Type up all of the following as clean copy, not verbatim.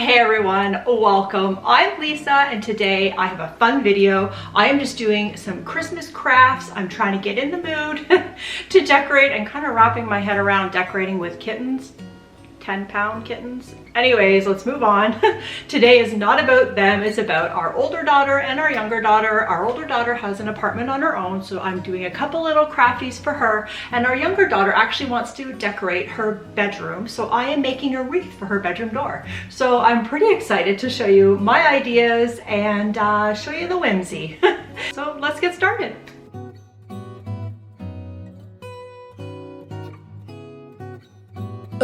Hey everyone, welcome. I'm Lisa and today I have a fun video. I am just doing some Christmas crafts. I'm trying to get in the mood to decorate and kind of wrapping my head around decorating with kittens. 10-pound kittens. Anyways, let's move on. Today is not about them, it's about our older daughter and our younger daughter. Our older daughter has an apartment on her own, so I'm doing a couple little crafties for her, and our younger daughter actually wants to decorate her bedroom, so I am making a wreath for her bedroom door. So I'm pretty excited to show you my ideas and show you the whimsy. So let's get started.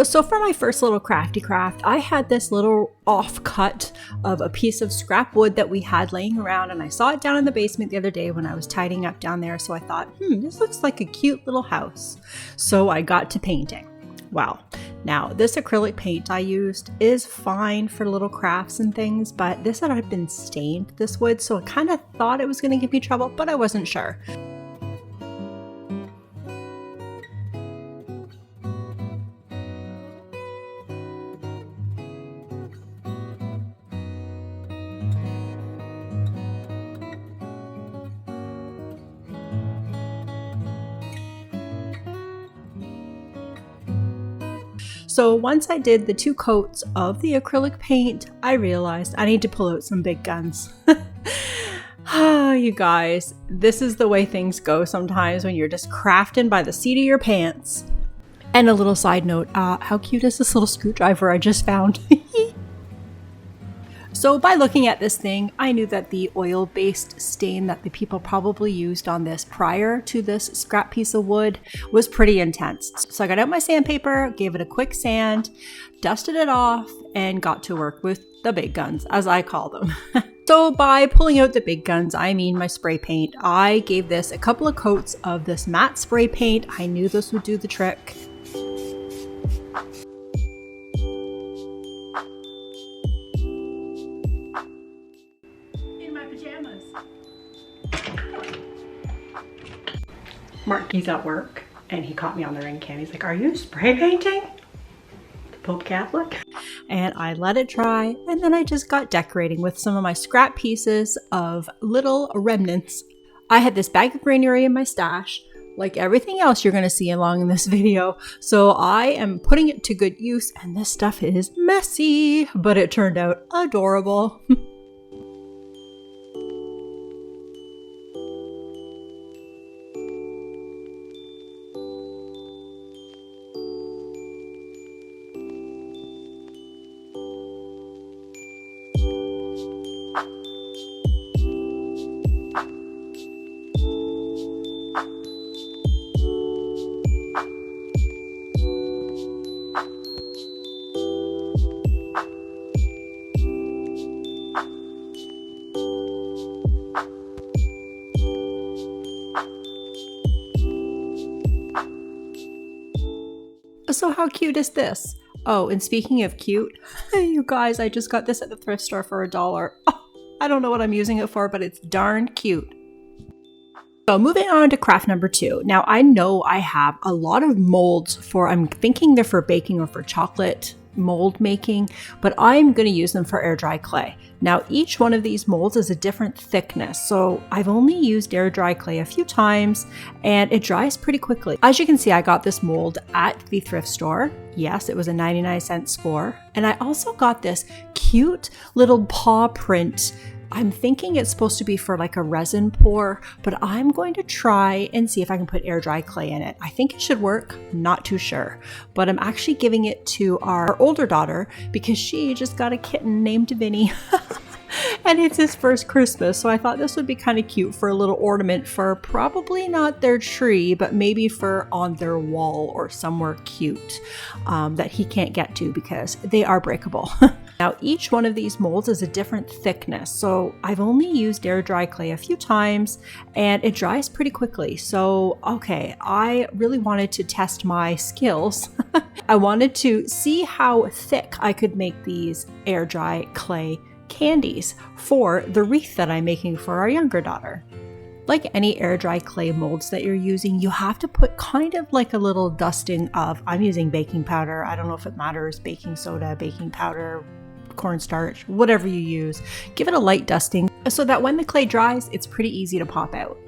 So for my first little crafty craft, I had this little offcut of a piece of scrap wood that we had laying around, and I saw it down in the basement the other day when I was tidying up down there. So I thought, this looks like a cute little house. So I got to painting. Wow. Now this acrylic paint I used is fine for little crafts and things, but this had been stained, this wood, so I kind of thought it was going to give me trouble, but I wasn't sure. So once I did the 2 coats of the acrylic paint, I realized I need to pull out some big guns. You guys, this is the way things go sometimes when you're just crafting by the seat of your pants. And a little side note, how cute is this little screwdriver I just found? So by looking at this thing, I knew that the oil-based stain that the people probably used on this prior to this scrap piece of wood was pretty intense. So I got out my sandpaper, gave it a quick sand, dusted it off, and got to work with the big guns, as I call them. So by pulling out the big guns, I mean my spray paint. I gave this a couple of coats of this matte spray paint. I knew this would do the trick. Marky's at work and he caught me on the ring cam. He's like, "Are you spray painting?" The Pope Catholic. And I let it dry, and then I just got decorating with some of my scrap pieces of little remnants. I had this bag of granary in my stash, like everything else you're going to see along in this video. So I am putting it to good use, and this stuff is messy, but it turned out adorable. So how cute is this? Oh, and speaking of cute, you guys, I just got this at the thrift store for $1. Oh, I don't know what I'm using it for, but it's darn cute. So moving on to craft number 2. Now I know I have a lot of molds for, I'm thinking they're for baking or for chocolate mold making, but I'm going to use them for air dry clay. Now each one of these molds is a different thickness, so I've only used air dry clay a few times and it dries pretty quickly. As you can see, I got this mold at the thrift store. Yes, it was a 99-cent score. And I also got this cute little paw print. I'm thinking it's supposed to be for like a resin pour, but I'm going to try and see if I can put air dry clay in it. I think it should work, not too sure. But I'm actually giving it to our older daughter because she just got a kitten named Vinny. And it's his first Christmas, so I thought this would be kind of cute for a little ornament for probably not their tree, but maybe for on their wall or somewhere cute that he can't get to because they are breakable. Now each one of these molds is a different thickness, so I've only used air dry clay a few times and it dries pretty quickly. So okay, I really wanted to test my skills. I wanted to see how thick I could make these air dry clay candies for the wreath that I'm making for our younger daughter. Like any air dry clay molds that you're using, you have to put kind of like a little dusting of, I'm using baking powder. I don't know if it matters, baking soda, baking powder, cornstarch, whatever you use. Give it a light dusting so that when the clay dries, it's pretty easy to pop out.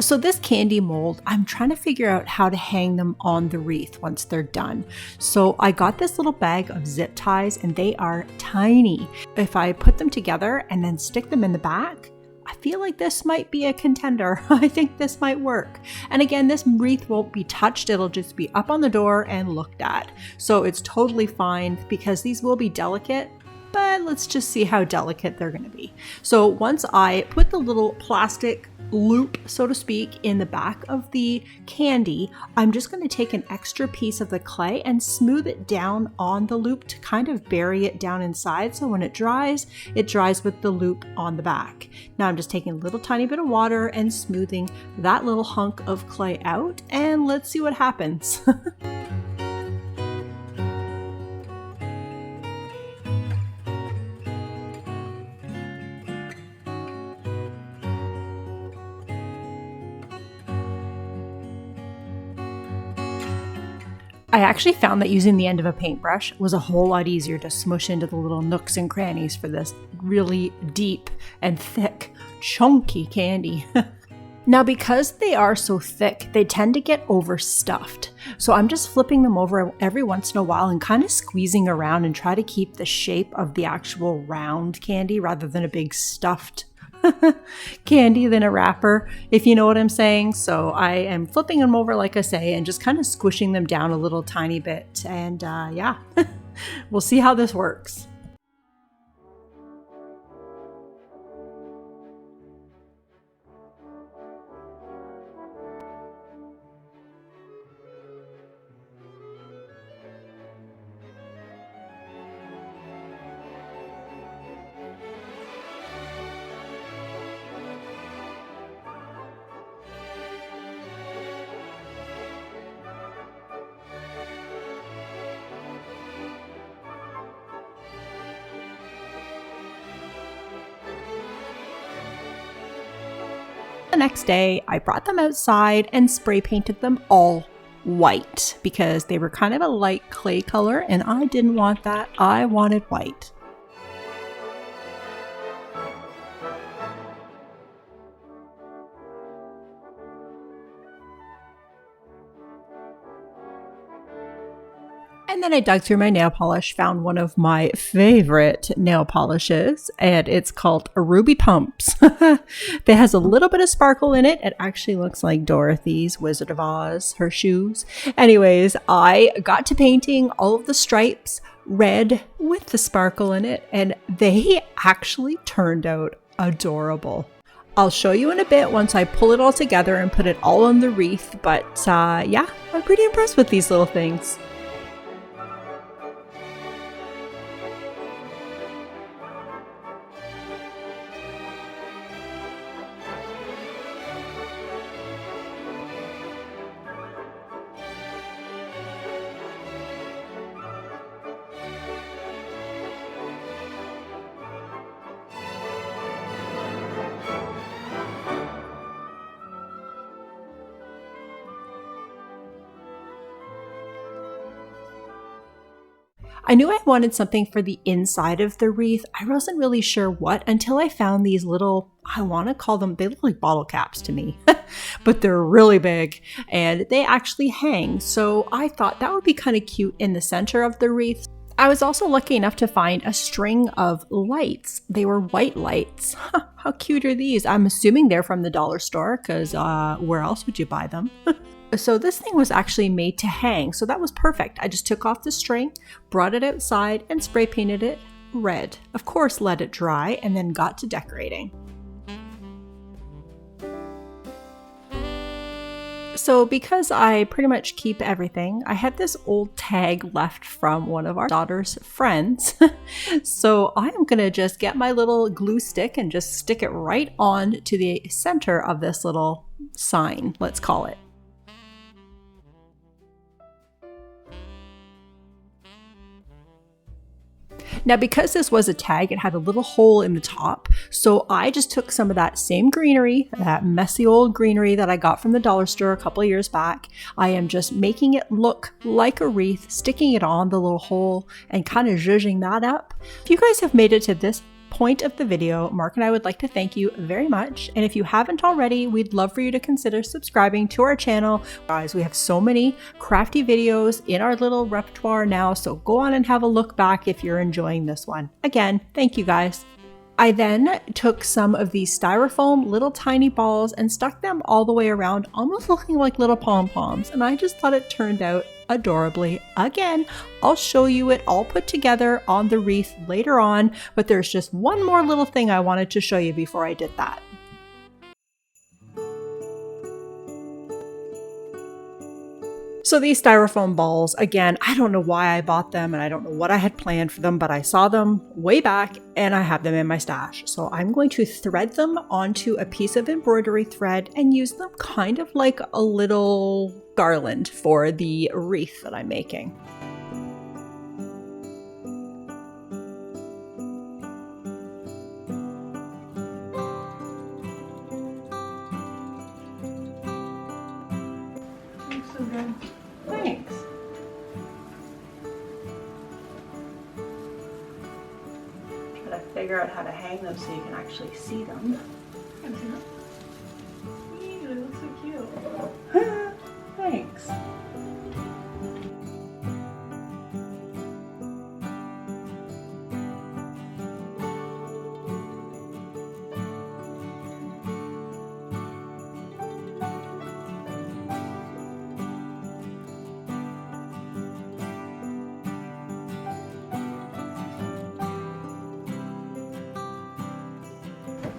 So this candy mold, I'm trying to figure out how to hang them on the wreath once they're done. So I got this little bag of zip ties and they are tiny. If I put them together and then stick them in the back, I feel like this might be a contender. I think this might work. And again, this wreath won't be touched. It'll just be up on the door and looked at. So it's totally fine because these will be delicate, but let's just see how delicate they're going to be. So once I put the little plastic loop, so to speak, in the back of the candy, I'm just going to take an extra piece of the clay and smooth it down on the loop to kind of bury it down inside. So when it dries with the loop on the back. Now I'm just taking a little tiny bit of water and smoothing that little hunk of clay out, and let's see what happens. I actually found that using the end of a paintbrush was a whole lot easier to smush into the little nooks and crannies for this really deep and thick, chunky candy. Now, because they are so thick, they tend to get overstuffed. So I'm just flipping them over every once in a while and kind of squeezing around and try to keep the shape of the actual round candy rather than a big stuffed candy than a wrapper, if you know what I'm saying. So I am flipping them over, like I say, and just kind of squishing them down a little tiny bit. And yeah, we'll see how this works. The next day, I brought them outside and spray painted them all white because they were kind of a light clay color and I didn't want that. I wanted white. And then I dug through my nail polish, found one of my favorite nail polishes, and it's called a Ruby Pumps. That has a little bit of sparkle in it. It actually looks like Dorothy's Wizard of Oz, her shoes. Anyways, I got to painting all of the stripes red with the sparkle in it, and they actually turned out adorable. I'll show you in a bit once I pull it all together and put it all on the wreath, but yeah, I'm pretty impressed with these little things. I knew I wanted something for the inside of the wreath. I wasn't really sure what until I found these little, I want to call them, they look like bottle caps to me, but they're really big and they actually hang. So I thought that would be kind of cute in the center of the wreath. I was also lucky enough to find a string of lights. They were white lights. How cute are these? I'm assuming they're from the dollar store because where else would you buy them? So this thing was actually made to hang, so that was perfect. I just took off the string, brought it outside, and spray painted it red. Of course, let it dry, and then got to decorating. So because I pretty much keep everything, I had this old tag left from one of our daughter's friends. So I am gonna just get my little glue stick and just stick it right on to the center of this little sign, let's call it. Now, because this was a tag, it had a little hole in the top. So I just took some of that same greenery, that messy old greenery that I got from the dollar store a couple of years back. I am just making it look like a wreath, sticking it on the little hole and kind of zhuzhing that up. If you guys have made it to this point of the video, Mark and I would like to thank you very much. And if you haven't already, we'd love for you to consider subscribing to our channel. Guys, we have so many crafty videos in our little repertoire now, so go on and have a look back if you're enjoying this one. Again, thank you guys. I then took some of these styrofoam little tiny balls and stuck them all the way around, almost looking like little pom-poms, and I just thought it turned out adorably. Again, I'll show you it all put together on the wreath later on, but there's just one more little thing I wanted to show you before I did that. So these styrofoam balls, again, I don't know why I bought them and I don't know what I had planned for them, but I saw them way back and I have them in my stash. So I'm going to thread them onto a piece of embroidery thread and use them kind of like a little garland for the wreath that I'm making. Looks so good. Thanks. Try to figure out how to hang them so you can actually see them. Ew, they look so cute. Thanks.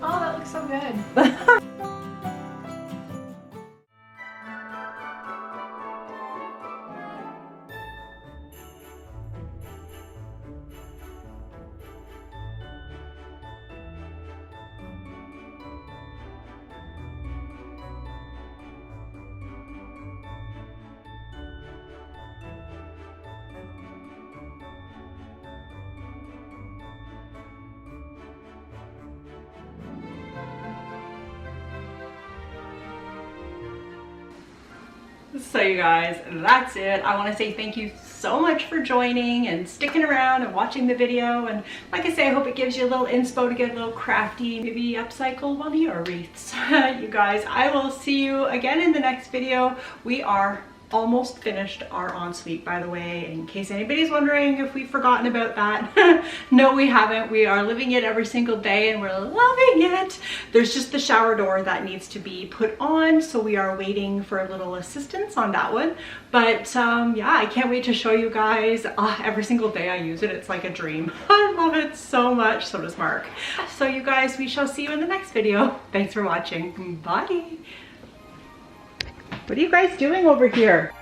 Oh, that looks so good. So you guys, that's it. I want to say thank you so much for joining and sticking around and watching the video. And like I say, I hope it gives you a little inspo to get a little crafty, maybe upcycle one of your wreaths. You guys, I will see you again in the next video. We are almost finished our ensuite, by the way, in case anybody's wondering if we've forgotten about that. No, we haven't. We are living it every single day and we're loving it. There's just the shower door that needs to be put on, so we are waiting for a little assistance on that one. But yeah, I can't wait to show you guys. Every single day I use it. It's like a dream. I love it so much. So does Mark. So you guys, we shall see you in the next video. Thanks for watching. Bye. What are you guys doing over here?